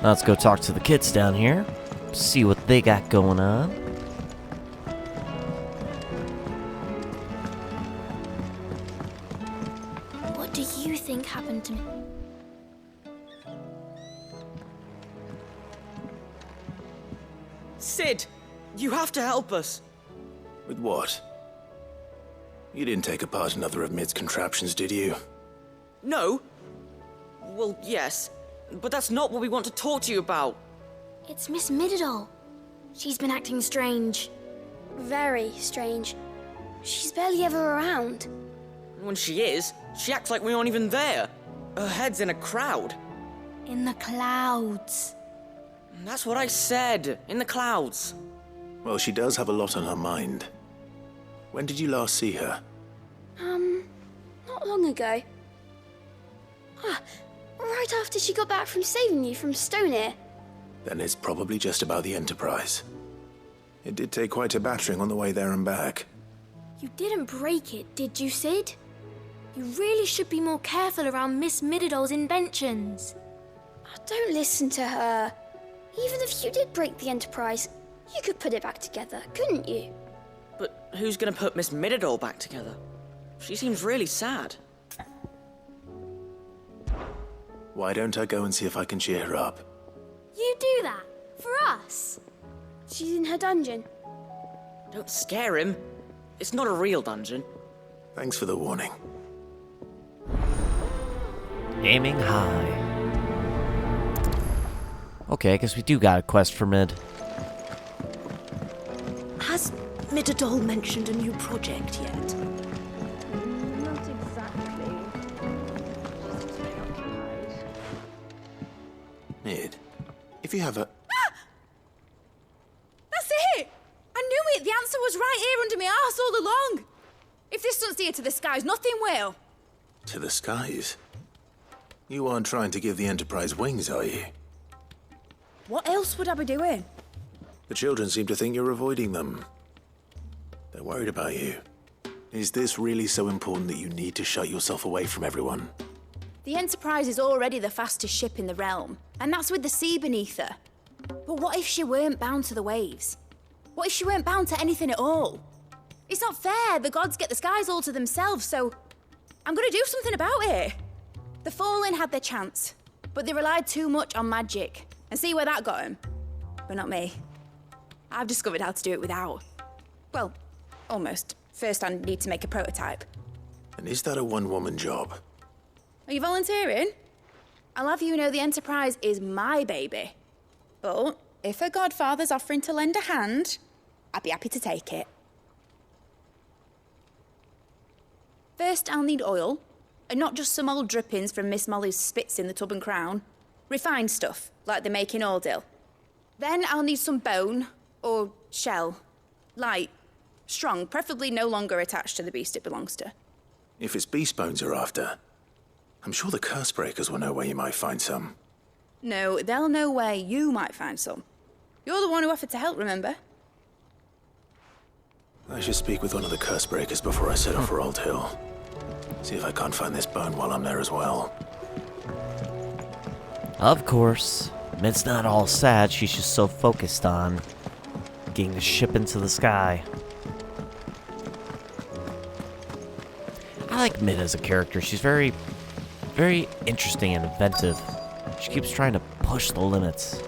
Let's go talk to the kids down here. See what they got going on. What do you think happened to me? Sid, you have to help us. With what? You didn't take apart another of Mid's contraptions, did you? No. Well, yes, but that's not what we want to talk to you about. It's Miss Mididol. She's been acting strange. Very strange. She's barely ever around. When she is, she acts like we aren't even there. Her head's in a crowd. In the clouds. That's what I said, in the clouds. Well, she does have a lot on her mind. When did you last see her? Not long ago. Right after she got back from saving you from Stonehenge. Then it's probably just about the Enterprise. It did take quite a battering on the way there and back. You didn't break it, did you, Sid? You really should be more careful around Miss Mididol's inventions. Don't listen to her. Even if you did break the Enterprise, you could put it back together, couldn't you? But who's gonna put Miss Mididol back together? She seems really sad. Why don't I go and see if I can cheer her up? You do that? For us? She's in her dungeon. Don't scare him. It's not a real dungeon. Thanks for the warning. Aiming high. Okay, I guess we do got a quest for Mid. Has Mididol mentioned a new project yet? Not exactly. She's preoccupied. Mid, if you have a... That's it! I knew it! The answer was right here under my arse all along! If this doesn't steer to the skies, nothing will! To the skies? You aren't trying to give the Enterprise wings, are you? What else would I be doing? The children seem to think you're avoiding them. They're worried about you. Is this really so important that you need to shut yourself away from everyone? The Enterprise is already the fastest ship in the realm, and that's with the sea beneath her. But what if she weren't bound to the waves? What if she weren't bound to anything at all? It's not fair. The gods get the skies all to themselves, so I'm gonna do something about it. The Fallen had their chance, but they relied too much on magic. And see where that got them? But not me. I've discovered how to do it without. Well, almost. First I need to make a prototype. And is that a one-woman job? Are you volunteering? I'll have you know the Enterprise is my baby. But if her godfather's offering to lend a hand, I'd be happy to take it. First I'll need oil, and not just some old drippings from Miss Molly's spits in the Tub and Crown. Refined stuff, like they make in Ordil. Then I'll need some bone, or shell. Light, strong, preferably no longer attached to the beast it belongs to. If it's beast bones you're after, I'm sure the curse breakers will know where you might find some. No, they'll know where you might find some. You're the one who offered to help, remember? I should speak with one of the curse breakers before I set off for Old Hill. See if I can't find this bone while I'm there as well. Of course. Mid's not all sad, she's just so focused on getting the ship into the sky. I like Mid as a character. She's very, very interesting and inventive. She keeps trying to push the limits.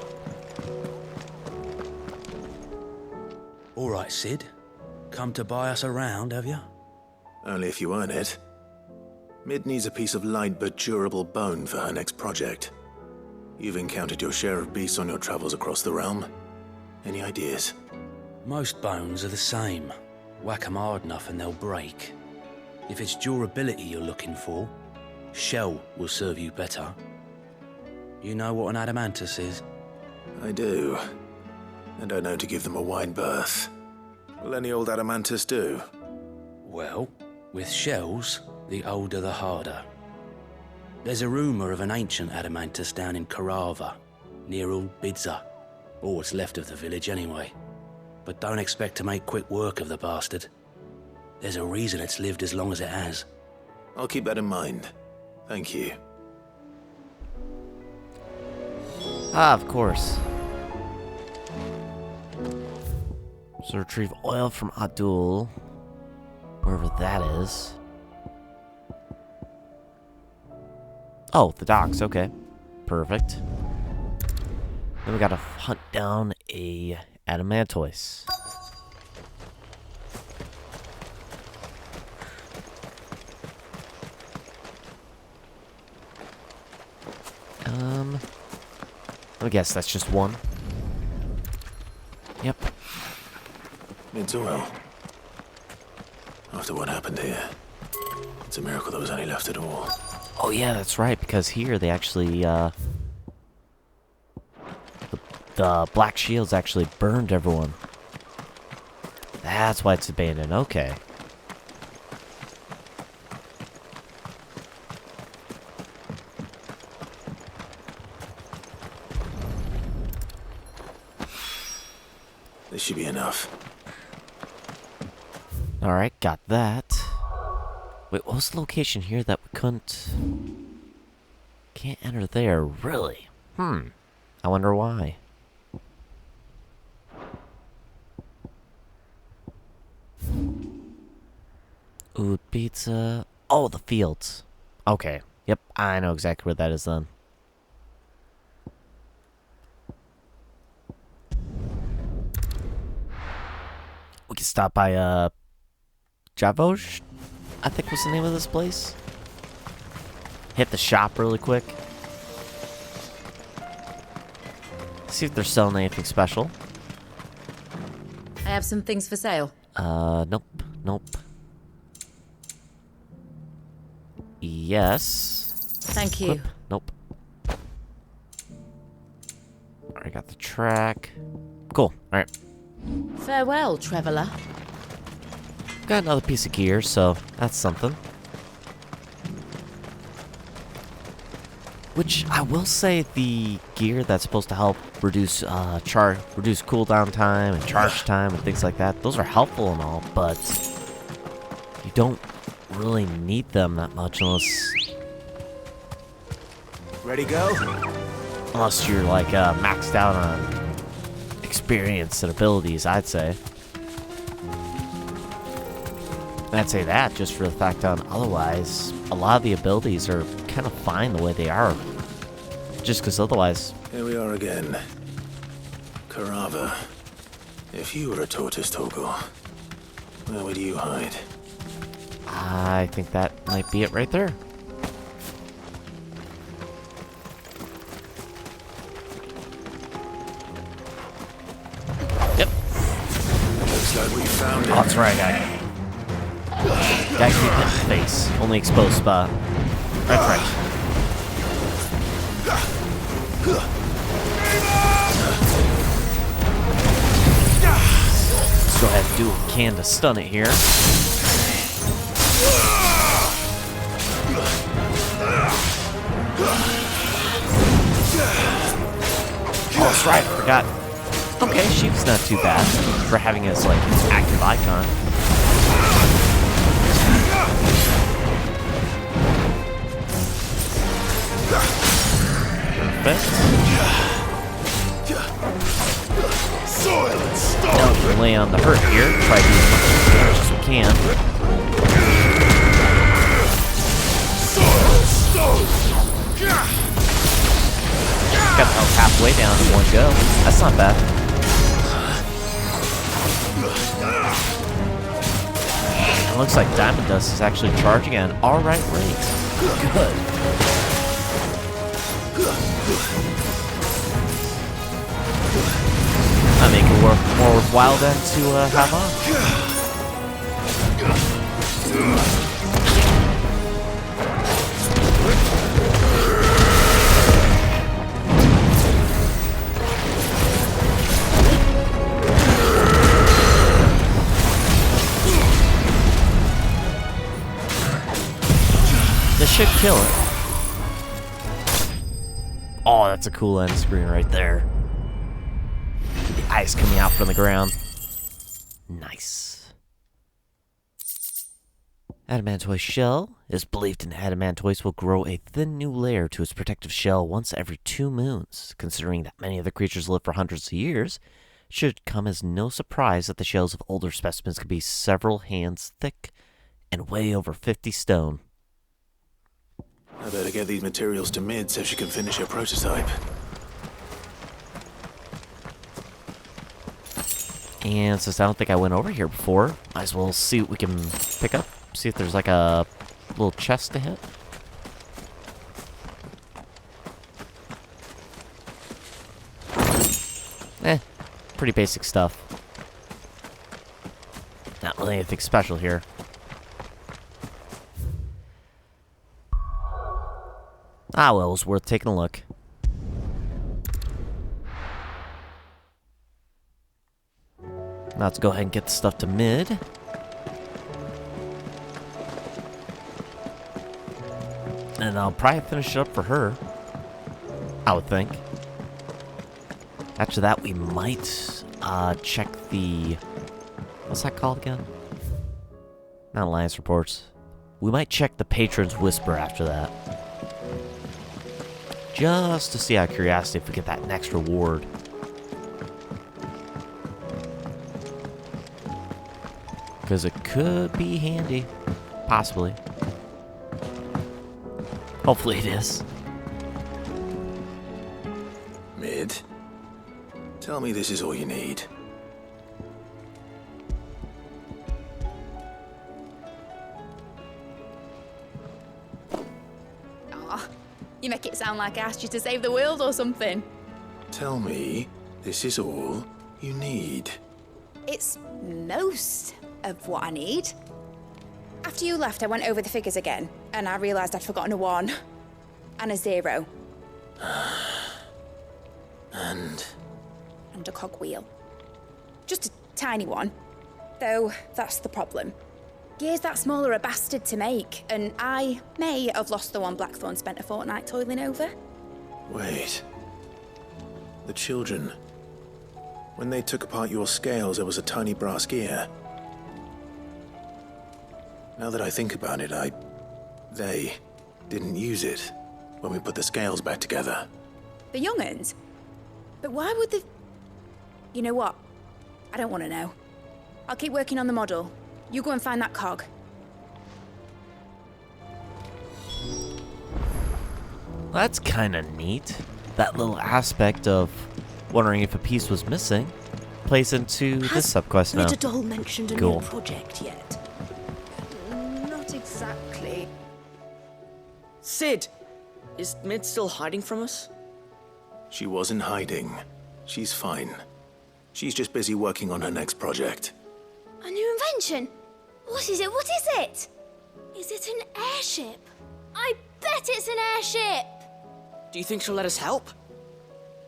All right, Sid. Come to buy us around, have you? Only if you earn it. Mid needs a piece of light but durable bone for her next project. You've encountered your share of beasts on your travels across the realm. Any ideas? Most bones are the same. Whack 'em hard enough and they'll break. If it's durability you're looking for, shell will serve you better. You know what an adamantus is? I do. And I know to give them a wide berth. Will any old adamantus do? Well, with shells, the older the harder. There's a rumour of an ancient adamantus down in Karava, near Old Bidza, or what's left of the village anyway. But don't expect to make quick work of the bastard. There's a reason it's lived as long as it has. I'll keep that in mind. Thank you. Ah, of course. So retrieve oil from Adul, wherever that is. Oh, the docks, okay. Perfect. Then we gotta hunt down a adamantoise. I guess that's just one. Yep. It's oil. After what happened here, it's a miracle there was any left at all. Oh yeah, that's right, because here they actually, the Black Shields actually burned everyone. That's why it's abandoned, okay. This should be enough. Alright, got that. Wait, what was the location here that we couldn't... Can't enter there, really? I wonder why. Ooh, pizza... Oh, the fields. Okay, yep, I know exactly where that is then. We can stop by, Javosh, I think was the name of this place. Hit the shop really quick. See if they're selling anything special. I have some things for sale. Nope. Yes. Thank you. Equip. Nope. Alright, got the track. Cool, alright. Farewell, traveller. Got another piece of gear, so that's something. Which I will say, the gear that's supposed to help reduce cooldown time and charge time and things like that, those are helpful and all, but you don't really need them that much unless Ready, go? unless you're like maxed out on experience and abilities, I'd say. And I'd say that just for the fact on otherwise, a lot of the abilities are kind of fine the way they are. Just because otherwise... Here we are again. Karava. If you were a tortoise, Togo, where would you hide? I think that might be it right there. Yep. Looks like we found it. Oh, that's right, guy. Guy keep hit in the face. Only exposed spot. That's right. Let's go ahead and do what we can to stun it here. Oh, that's right, I forgot. Okay, Sheep's not too bad for having his, like, active icon. Perfect. Now we can lay on the hurt here. Try to do as much damage as we can. Got the health halfway down in one go. That's not bad. It looks like Diamond Dust is actually charging at an alright rate. Good. I make it more worthwhile then to have on. This should kill it. Oh, that's a cool end screen right there. The eyes coming out from the ground. Nice. Adamantoise shell is believed in adamantoise will grow a thin new layer to its protective shell once every 2 moons. Considering that many of the creatures live for hundreds of years, it should come as no surprise that the shells of older specimens can be several hands thick and weigh over 50 stone. I better get these materials to Mid so she can finish her prototype. And since I don't think I went over here before, might as well see what we can pick up. See if there's like a little chest to hit. Pretty basic stuff. Not really anything special here. Ah, well, it was worth taking a look. Now let's go ahead and get the stuff to Mid. And I'll probably finish it up for her, I would think. After that, we might check the... What's that called again? Not Alliance Reports. We might check the Patron's Whisper after that. Just to see out of curiosity if we get that next reward. Because it could be handy. Possibly. Hopefully it is. Mid, tell me this is all you need. Aw, you make it sound like I asked you to save the world or something. Tell me this is all you need. It's most of what I need. After you left, I went over the figures again, and I realised I'd forgotten a 1 and a 0. And a cogwheel. Just a tiny one. Though, that's the problem. Gears that small are a bastard to make, and I may have lost the one Blackthorn spent a fortnight toiling over. wait. The children. When they took apart your scales, there was a tiny brass gear. Now that I think about it, they didn't use it when we put the scales back together. The young'uns? But why would the... You know what? I don't want to know. I'll keep working on the model. You go and find that cog. That's kind of neat. That little aspect of wondering if a piece was missing plays into this subquest now. Has Midadol mentioned a Cool. new project yet? Not exactly. Sid! Is Mid still hiding from us? She wasn't hiding. She's fine. She's just busy working on her next project. A new invention? What is it? What is it? Is it an airship? I bet it's an airship! Do you think she'll let us help?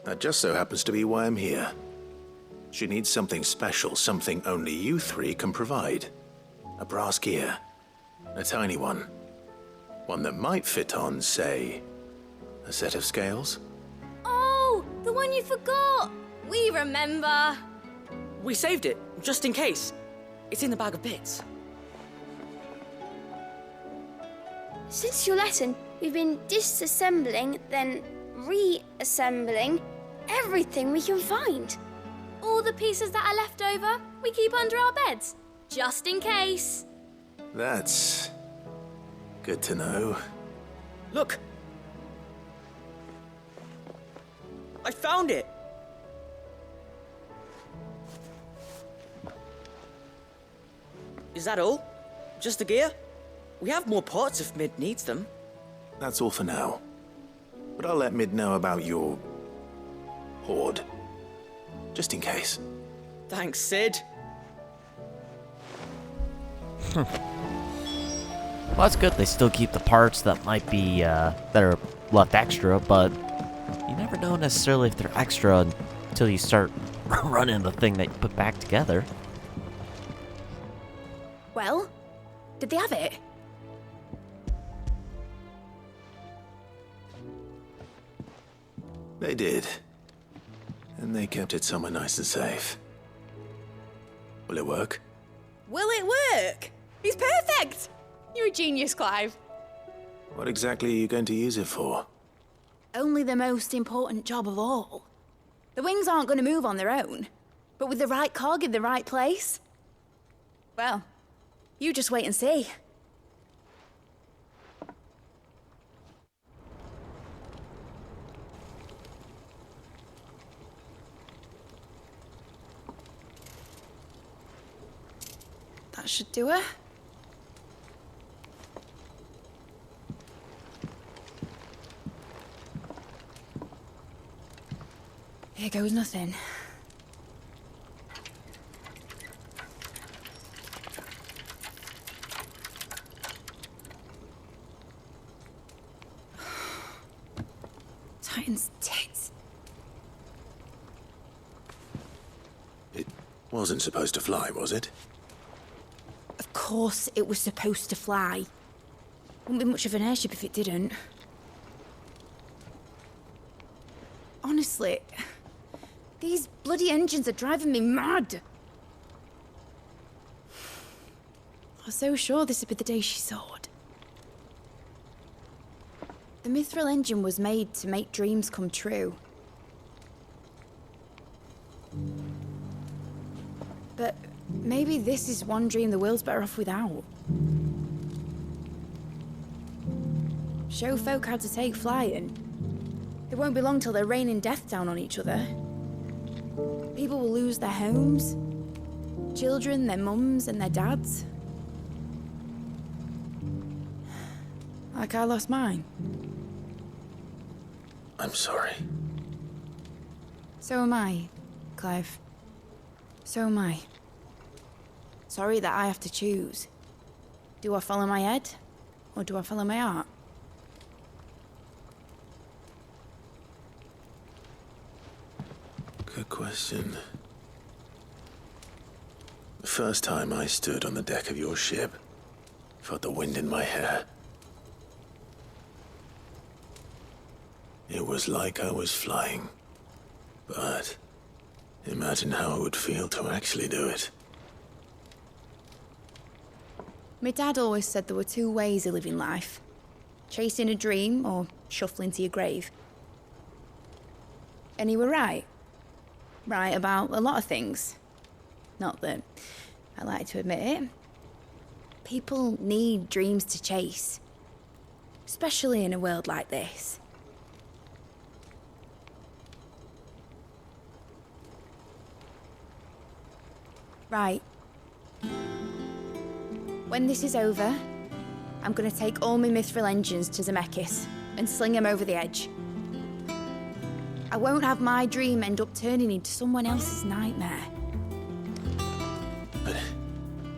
That just so happens to be why I'm here. She needs something special, something only you three can provide. A brass gear. A tiny one. One that might fit on, say, a set of scales? Oh, the one you forgot! We remember! We saved it, just in case. It's in the bag of bits. Since your lesson, we've been disassembling, then reassembling everything we can find. All the pieces that are left over, we keep under our beds, just in case. That's good to know. Look! I found it! Is that all? Just the gear? We have more parts if Mid needs them. That's all for now. But I'll let Mid know about your hoard. Just in case. Thanks, Sid. Well, that's good. They still keep the parts that might be, that are left extra, but you never know necessarily if they're extra until you start running the thing that you put back together. Well, did they have it? They did. And they kept it somewhere nice and safe. Will it work? Will it work? He's perfect! You're a genius, Clive. What exactly are you going to use it for? Only the most important job of all. The wings aren't going to move on their own, but with the right cog in the right place. Well, you just wait and see. That should do her. Here goes nothing. Titan's tits. It wasn't supposed to fly, was it? Of course it was supposed to fly. Wouldn't be much of an airship if it didn't. Honestly, these bloody engines are driving me mad. I was so sure this would be the day she soared. The mithril engine was made to make dreams come true. But maybe this is one dream the world's better off without. Show folk how to take flying. It won't be long till they're raining death down on each other. People will lose their homes, children, their mums and their dads. Like I lost mine. I'm sorry. So am I, Clive. So am I. Sorry that I have to choose. Do I follow my head, or do I follow my heart? Good question. The first time I stood on the deck of your ship, felt the wind in my hair. It was like I was flying. But imagine how it would feel to actually do it. My dad always said there were two ways of living life. Chasing a dream or shuffling to your grave. And he were right. Right about a lot of things. Not that I like to admit it. People need dreams to chase. Especially in a world like this. Right. When this is over, I'm gonna take all my mithril engines to Zemeckis and sling them over the edge. I won't have my dream end up turning into someone else's nightmare. But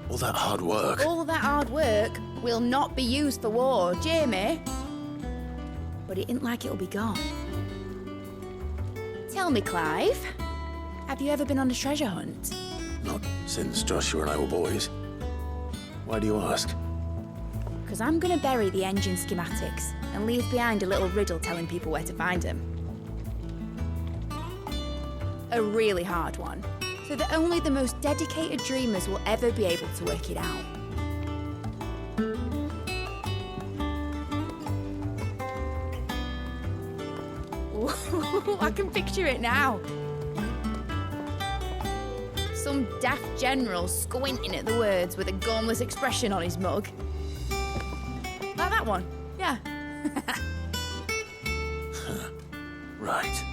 all that hard work... All that hard work will not be used for war, Jamie. But it ain't like it'll be gone. Tell me, Clive, have you ever been on a treasure hunt? Not since Joshua and I were boys. Why do you ask? Because I'm gonna bury the engine schematics and leave behind a little riddle telling people where to find them. A really hard one, so that only the most dedicated dreamers will ever be able to work it out. Ooh, I can picture it now. Some daft general squinting at the words with a gormless expression on his mug. Like that one, yeah. Right.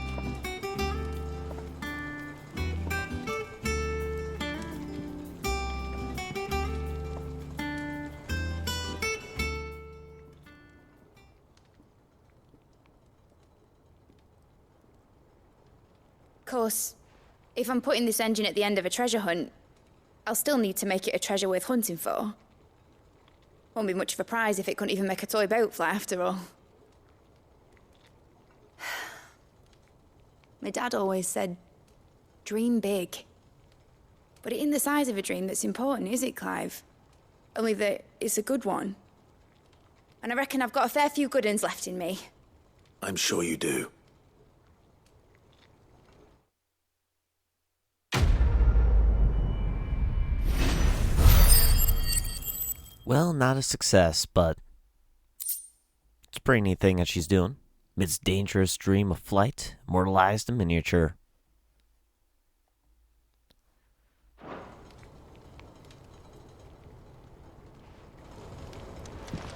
Of course, if I'm putting this engine at the end of a treasure hunt, I'll still need to make it a treasure worth hunting for. Won't be much of a prize if it couldn't even make a toy boat fly after all. My dad always said, dream big. But it ain't the size of a dream that's important, is it, Clive? Only that it's a good one. And I reckon I've got a fair few good uns left in me. I'm sure you do. Well, not a success, but it's a pretty neat thing that she's doing. Mid's dangerous dream of flight, immortalized in miniature.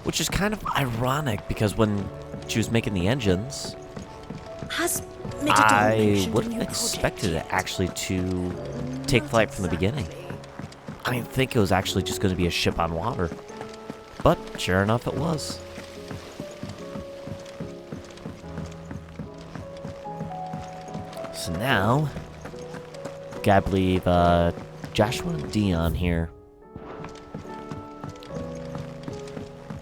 Which is kind of ironic, because when she was making the engines, Has Midadol I mentioned would a have new expected project it actually to take flight from the beginning. I didn't think it was actually just going to be a ship on water. But sure enough, it was. So now, gotta believe Joshua and Dion here